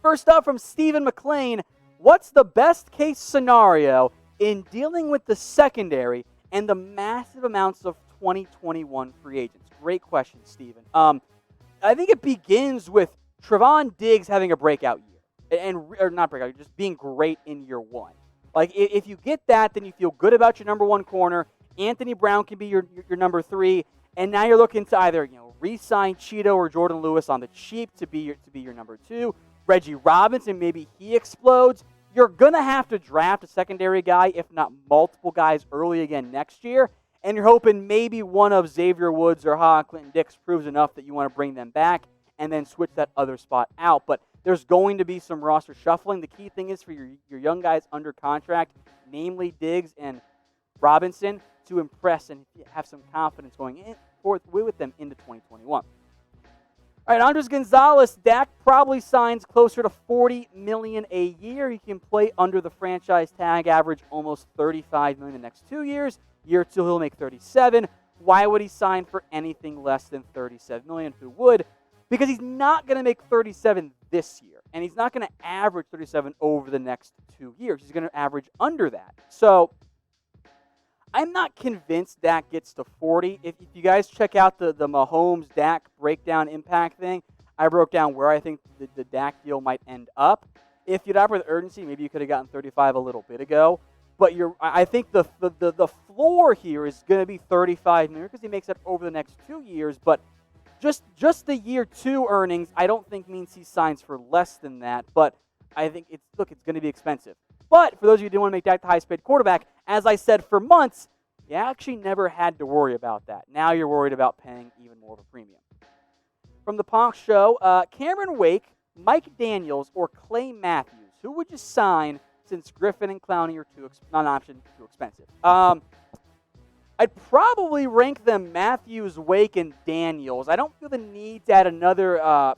First up from Stephen McClain, what's the best case scenario in dealing with the secondary and the massive amounts of 2021 free agents? Great question, Stephen. I think it begins with Trevon Diggs having a breakout year, or not breakout, just being great in year one. Like, if you get that, then you feel good about your number one corner. Anthony Brown can be your number three, and now you're looking to either re-sign Cheeto or Jourdan Lewis on the cheap to be your number two. Reggie Robinson, maybe he explodes. You're gonna have to draft a secondary guy, if not multiple guys, early again next year. And you're hoping maybe one of Xavier Woods or Clinton Dix proves enough that you want to bring them back and then switch that other spot out. But there's going to be some roster shuffling. The key thing is for your young guys under contract, namely Diggs and Robinson, to impress and have some confidence going forth with them into 2021. All right, Andres Gonzalez, Dak probably signs closer to $40 million a year. He can play under the franchise tag, average almost $35 million the next 2 years. Year two, he'll make $37. Why would he sign for anything less than $37 million? Who would? Because he's not going to make $37 this year, and he's not going to average $37 over the next 2 years. He's going to average under that. So I'm not convinced Dak gets to 40. If you guys check out the Mahomes-Dak breakdown impact thing, I broke down where I think the Dak deal might end up. If you'd operate with urgency, maybe you could have gotten 35 a little bit ago. But I think the floor here is going to be $35 million because he makes that over the next 2 years. But just the year two earnings, I don't think means he signs for less than that. But I think it's going to be expensive. But for those of you who didn't want to make Dak the highest paid quarterback, as I said for months, you actually never had to worry about that. Now you're worried about paying even more of a premium. From the Ponk Show, Cameron Wake, Mike Daniels, or Clay Matthews, who would you sign since Griffen and Clowney are too expensive? I'd probably rank them Matthews, Wake, and Daniels. I don't feel the need to add another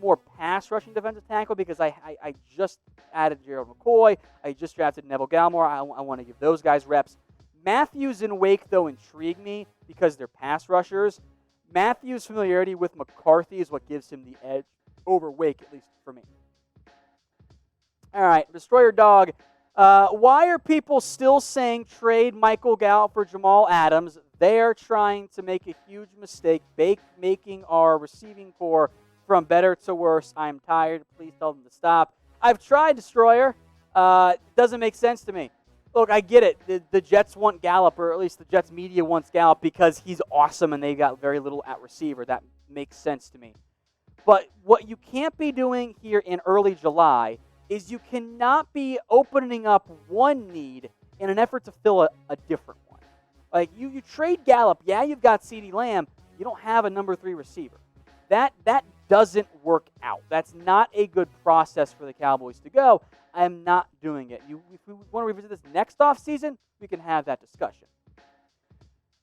more pass-rushing defensive tackle because I just added Gerald McCoy. I just drafted Neville Gallimore. I want to give those guys reps. Matthews and Wake, though, intrigue me because they're pass rushers. Matthews' familiarity with McCarthy is what gives him the edge over Wake, at least for me. All right, Destroyer Dog. Why are people still saying trade Michael Gallup for Jamal Adams? They are trying to make a huge mistake, making our receiving core from better to worse. I'm tired. Please tell them to stop. I've tried, Destroyer. It doesn't make sense to me. Look, I get it. The Jets want Gallup, or at least the Jets media wants Gallup because he's awesome and they got very little at receiver. That makes sense to me. But what you can't be doing here in early July is you cannot be opening up one need in an effort to fill a different one. Like, you trade Gallup. Yeah, you've got CeeDee Lamb. You don't have a number 3 receiver. That doesn't work out. That's not a good process for the Cowboys to go. I am not doing it. If we want to revisit this next offseason, we can have that discussion.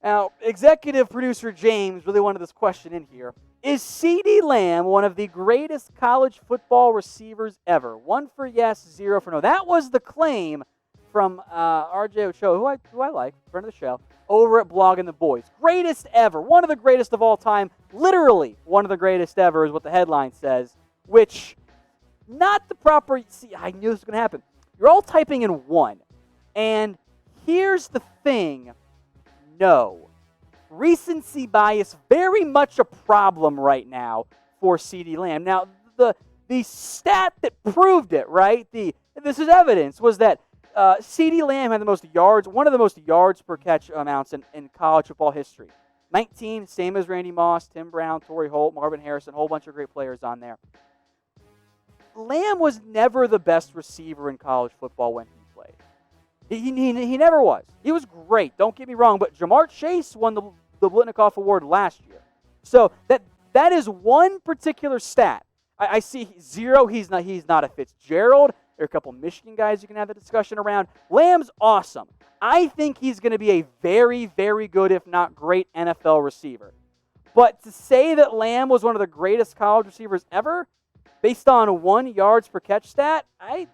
Now, executive producer James really wanted this question in here. Is CeeDee Lamb one of the greatest college football receivers ever? 1 for yes, 0 for no. That was the claim from RJ Ochoa, who I like, friend of the show, over at Blogging the Boys. Greatest ever. One of the greatest of all time. Literally one of the greatest ever is what the headline says, which not the proper. See, I knew this was going to happen. You're all typing in 1. And here's the thing. No. Recency bias, very much a problem right now for CeeDee Lamb. Now, the stat that proved it, right? This is evidence, was that CeeDee Lamb had the most yards, one of the most yards per catch amounts in college football history. 19, same as Randy Moss, Tim Brown, Torrey Holt, Marvin Harrison, a whole bunch of great players on there. Lamb was never the best receiver in college football when he played. He never was. He was great, don't get me wrong, but Jamar Chase won the Blitnikoff Award last year. So that is one particular stat. I see 0, he's not a Fitzgerald. There are a couple Michigan guys you can have the discussion around. Lamb's awesome. I think he's going to be a very, very good, if not great, NFL receiver. But to say that Lamb was one of the greatest college receivers ever, based on 1 yards per catch stat, I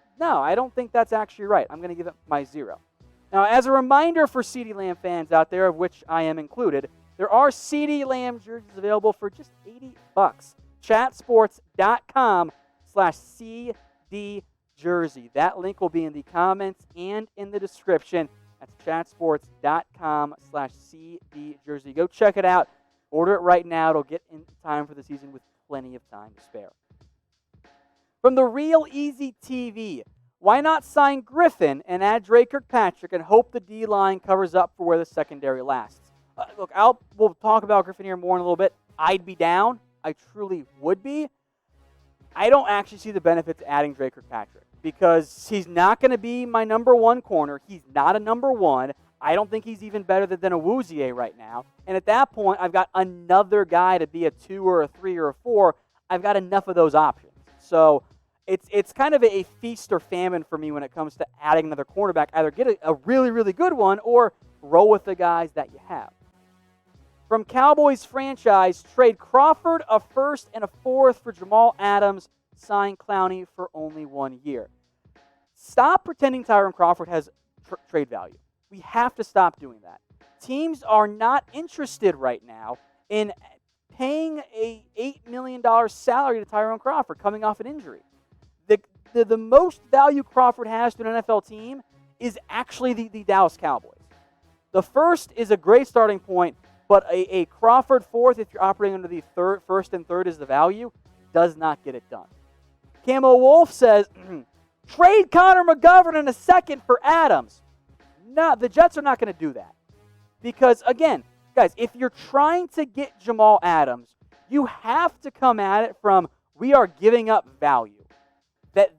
don't think that's actually right. I'm going to give it my 0. Now, as a reminder for CeeDee Lamb fans out there, of which I am included, there are CeeDee Lamb jerseys available for just $80. Chatsports.com/CDLamb. CD jersey. That link will be in the comments and in the description. That's chatsports.com/CD jersey. Go check it out. Order it right now. It'll get in time for the season with plenty of time to spare. From the Real Easy TV, why not sign Griffen and add Dre Kirkpatrick and hope the D-line covers up for where the secondary lasts? Look, we'll talk about Griffen here more in a little bit. I'd be down. I truly would be. I don't actually see the benefits of adding Dre Kirkpatrick because he's not going to be my number one corner. He's not a number one. I don't think he's even better than a Awuzie right now. And at that point, I've got another guy to be a 2 or a 3 or a 4. I've got enough of those options. So it's kind of a feast or famine for me when it comes to adding another cornerback. Either get a really, really good one or roll with the guys that you have. From Cowboys Franchise, trade Crawford, a first and a fourth for Jamal Adams, sign Clowney for only 1 year. Stop pretending Tyron Crawford has trade value. We have to stop doing that. Teams are not interested right now in paying a $8 million salary to Tyron Crawford coming off an injury. The most value Crawford has to an NFL team is actually the Dallas Cowboys. The first is a great starting point, but a Crawford fourth, if you're operating under the first and third is the value, does not get it done. Camo Wolf says, trade Connor McGovern in a second for Adams. No, the Jets are not going to do that. Because, again, guys, if you're trying to get Jamal Adams, you have to come at it from, we are giving up value.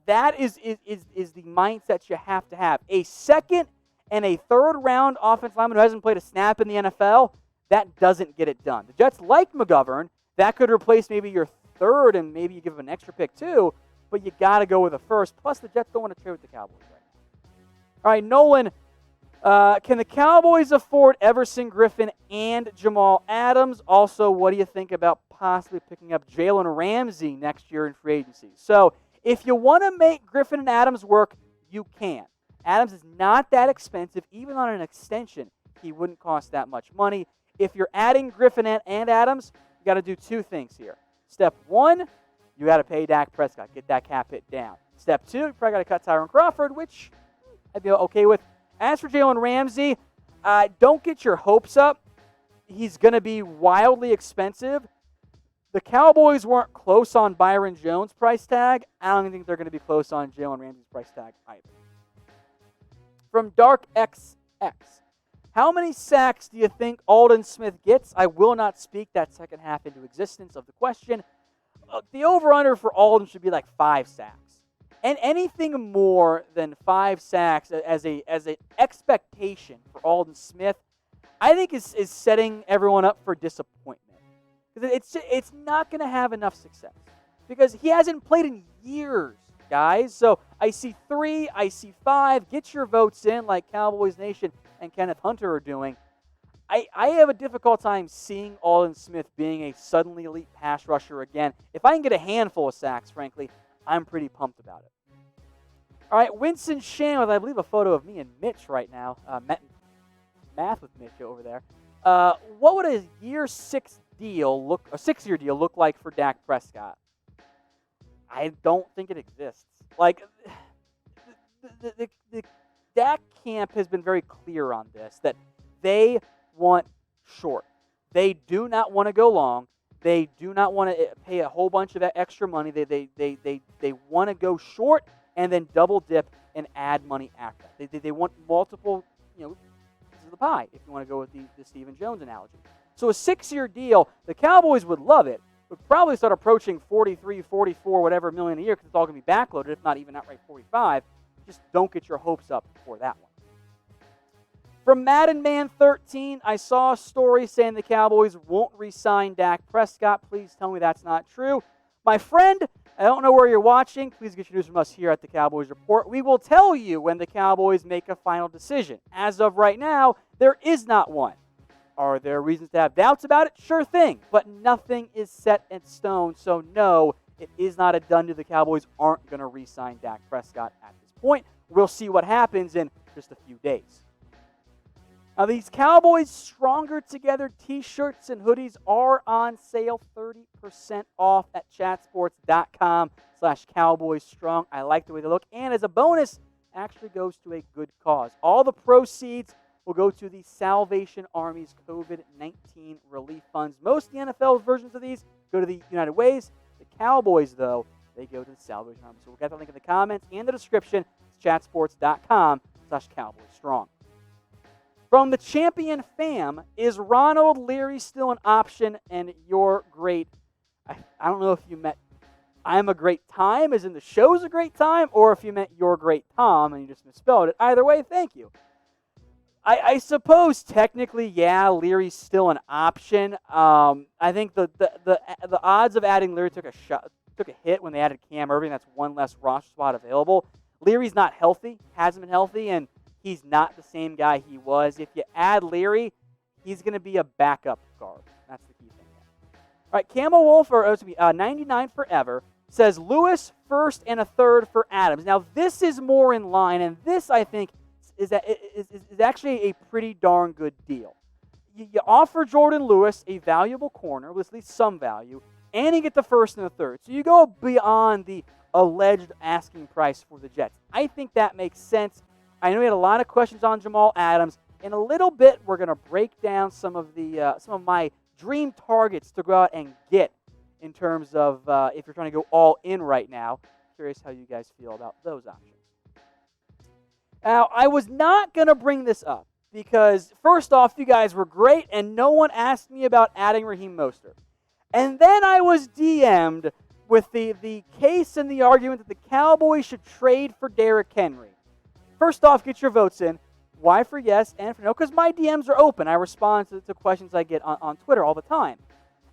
That is the mindset you have to have. A second and a third round offensive lineman who hasn't played a snap in the NFL, that doesn't get it done. The Jets like McGovern. That could replace maybe your third and maybe you give him an extra pick too, but you got to go with a first. Plus, the Jets don't want to trade with the Cowboys right now. All right, Nolan, can the Cowboys afford Everson Griffen and Jamal Adams? Also, what do you think about possibly picking up Jalen Ramsey next year in free agency? So, if you want to make Griffen and Adams work, you can. Adams is not that expensive. Even on an extension, he wouldn't cost that much money. If you're adding Griffen and Adams, you got to do two things here. Step one, you got to pay Dak Prescott, get that cap hit down. Step two, you probably got to cut Tyron Crawford, which I'd be okay with. As for Jalen Ramsey, don't get your hopes up. He's going to be wildly expensive. The Cowboys weren't close on Byron Jones' price tag. I don't think they're going to be close on Jalen Ramsey's price tag either. From Dark XX, how many sacks do you think Aldon Smith gets? I will not speak that second half into existence of the question. The over-under for Aldon should be like 5 sacks. And anything more than 5 sacks as an expectation for Aldon Smith, I think is setting everyone up for disappointment. Because it's not going to have enough success. Because he hasn't played in years, guys. So I see 3, I see 5. Get your votes in like Cowboys Nation and Kenneth Hunter are doing. I have a difficult time seeing Aldon Smith being a suddenly elite pass rusher again. If I can get a handful of sacks, frankly, I'm pretty pumped about it. All right, Winston Shan with, I believe, a photo of me and Mitch right now. Math with Mitch over there. What would a year 6 deal a 6-year deal look like for Dak Prescott? I don't think it exists. Like, the Dak camp has been very clear on this, that they want short. They do not want to go long. They do not want to pay a whole bunch of extra money. They want to go short and then double dip and add money after that. They want multiple, pieces of the pie, if you want to go with the Stephen Jones analogy. So a 6-year deal, the Cowboys would love it. Would probably start approaching 43, 44, whatever million a year because it's all going to be backloaded, if not even outright 45. Just don't get your hopes up for that one. From Madden Man 13, I saw a story saying the Cowboys won't re-sign Dak Prescott. Please tell me that's not true. My friend, I don't know where you're watching. Please get your news from us here at the Cowboys Report. We will tell you when the Cowboys make a final decision. As of right now, there is not one. Are there reasons to have doubts about it? Sure thing. But nothing is set in stone. So no, it is not a done deal. The Cowboys aren't going to re-sign Dak Prescott at this point. We'll see what happens in just a few days. Now, these Cowboys Stronger Together t-shirts and hoodies are on sale, 30% off at chatsports.com. patreon.com/Cowboys Strong. I like the way they look. And as a bonus, actually goes to a good cause. All the proceeds will go to the Salvation Army's COVID-19 relief funds. Most of the NFL versions of these go to the United Ways. The Cowboys, though, they go to the Salvation Army. So we'll get the link in the comments and the description. It's chatsports.com/Cowboys Strong. From the Champion fam, is Ronald Leary still an option? And you're great. I don't know if you meant I'm a great time, as in the show's a great time, or if you meant you're great Tom and you just misspelled it. Either way, thank you. I suppose technically, yeah, Leary's still an option. I think the odds of adding Leary took a hit when they added Cam Irving. That's one less roster spot available. Leary's not healthy, hasn't been healthy, and he's not the same guy he was. If you add Leary, he's going to be a backup guard. That's the key thing. All right, Camo Wolf, or 99 Forever, says Lewis first and a third for Adams. Now, this is more in line, and this, I think, is actually a pretty darn good deal. You offer Jourdan Lewis a valuable corner, with at least some value, and you get the first and the third. So you go beyond the alleged asking price for the Jets. I think that makes sense. I know we had a lot of questions on Jamal Adams. In a little bit, we're going to break down some of my dream targets to go out and get in terms of if you're trying to go all in right now. Curious how you guys feel about those options. Now, I was not going to bring this up because, first off, you guys were great, and no one asked me about adding Raheem Mostert. And then I was DM'd with the case and the argument that the Cowboys should trade for Derrick Henry. First off, get your votes in. Why for yes and for no? Because my DMs are open. I respond to questions I get on Twitter all the time.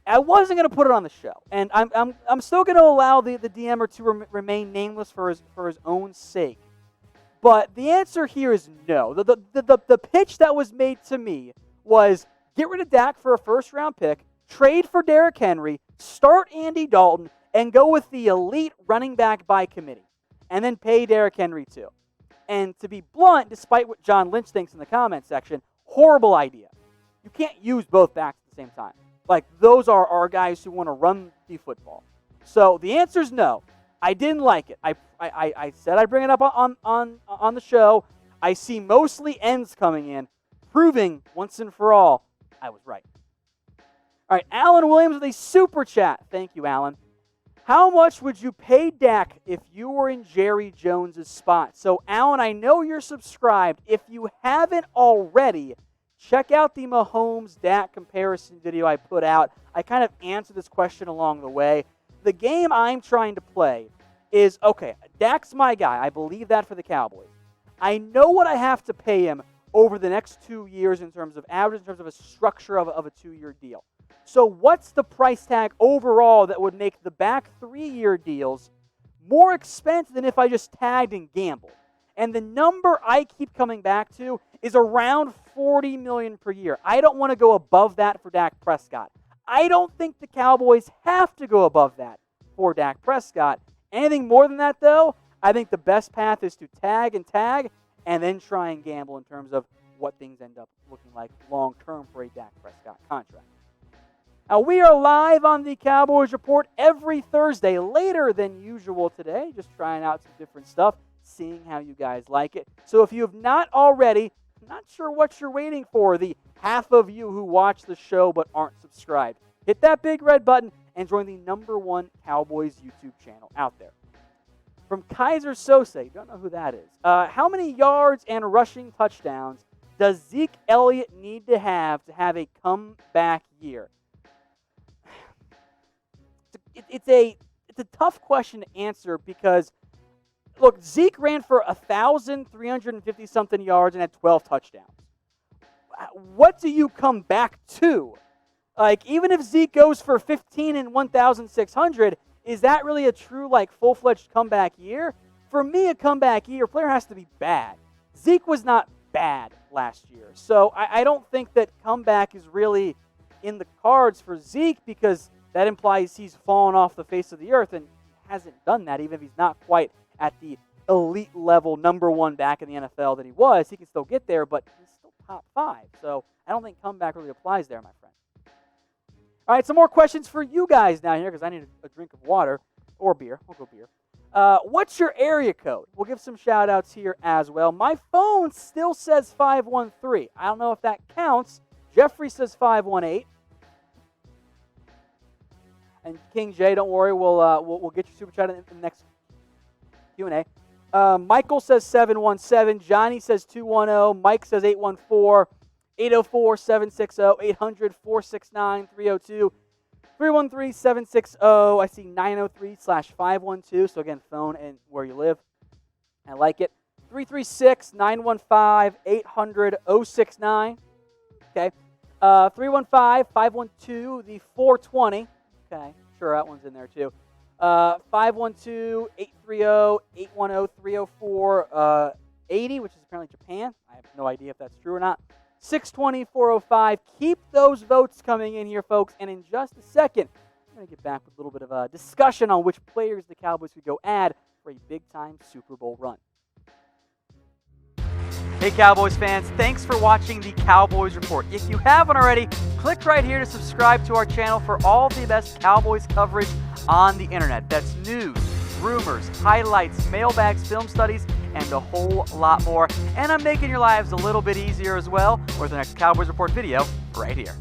I wasn't going to put it on the show, and I'm still going to allow the DMer to remain nameless for his own sake. But the answer here is no. The pitch that was made to me was get rid of Dak for a first-round pick, trade for Derrick Henry, start Andy Dalton, and go with the elite running back by committee, and then pay Derrick Henry too. And to be blunt, despite what John Lynch thinks in the comment section, horrible idea. You can't use both backs at the same time. Like, those are our guys who want to run the football. So the answer is no. I didn't like it. I said I'd bring it up on the show. I see mostly ends coming in, proving once and for all I was right. All right, Alan Williams with a super chat. Thank you, Alan. How much would you pay Dak if you were in Jerry Jones' spot? So, Alan, I know you're subscribed. If you haven't already, check out the Mahomes-Dak comparison video I put out. I kind of answered this question along the way. The game I'm trying to play is, okay, Dak's my guy. I believe that for the Cowboys. I know what I have to pay him over the next 2 years in terms of average, in terms of a structure of a 2-year deal. So what's the price tag overall that would make the back 3-year deals more expensive than if I just tagged and gambled? And the number I keep coming back to is around $40 million per year. I don't want to go above that for Dak Prescott. I don't think the Cowboys have to go above that for Dak Prescott. Anything more than that, though, I think the best path is to tag and then try and gamble in terms of what things end up looking like long-term for a Dak Prescott contract. Now, we are live on the Cowboys Report every Thursday, later than usual today, just trying out some different stuff, seeing how you guys like it. So if you have not already, I'm not sure what you're waiting for, the half of you who watch the show but aren't subscribed. Hit that big red button and join the #1 Cowboys YouTube channel out there. From Kaiser Sose, don't know who that is. How many yards and rushing touchdowns does Zeke Elliott need to have a comeback year? It's a tough question to answer because, look, Zeke ran for 1,350-something yards and had 12 touchdowns. What do you come back to? Like, even if Zeke goes for 15 and 1,600, is that really a true, like, full-fledged comeback year? For me, a comeback year, player has to be bad. Zeke was not bad last year. So I don't think that comeback is really in the cards for Zeke because that implies he's fallen off the face of the earth, and he hasn't done that, even if he's not quite at the elite level #1 back in the NFL that he was. He can still get there, but he's still top 5. So I don't think comeback really applies there, my friend. All right, some more questions for you guys now here because I need a drink of water. Or beer. We'll go beer. What's your area code? We'll give some shout-outs here as well. My phone still says 513. I don't know if that counts. Jeffrey says 518. And King J, don't worry, we'll get your super chat in the next Q&A. Michael says 717. Johnny says 210. Mike says 814. 804-760. 800-469-302. 313-760. I see 903/512. So again, phone and where you live. I like it. 336-915-800-069. Okay. 315-512, the 420. Okay. Sure, that one's in there too. 512-830-810-304-80, which is apparently Japan. I have no idea if that's true or not. 620-405. Keep those votes coming in here, folks. And in just a second, I'm going to get back with a little bit of a discussion on which players the Cowboys could go add for a big-time Super Bowl run. Hey, Cowboys fans. Thanks for watching the Cowboys Report. If you haven't already, click right here to subscribe to our channel for all the best Cowboys coverage on the internet. That's news, rumors, highlights, mailbags, film studies, and a whole lot more. And I'm making your lives a little bit easier as well with the next Cowboys Report video right here.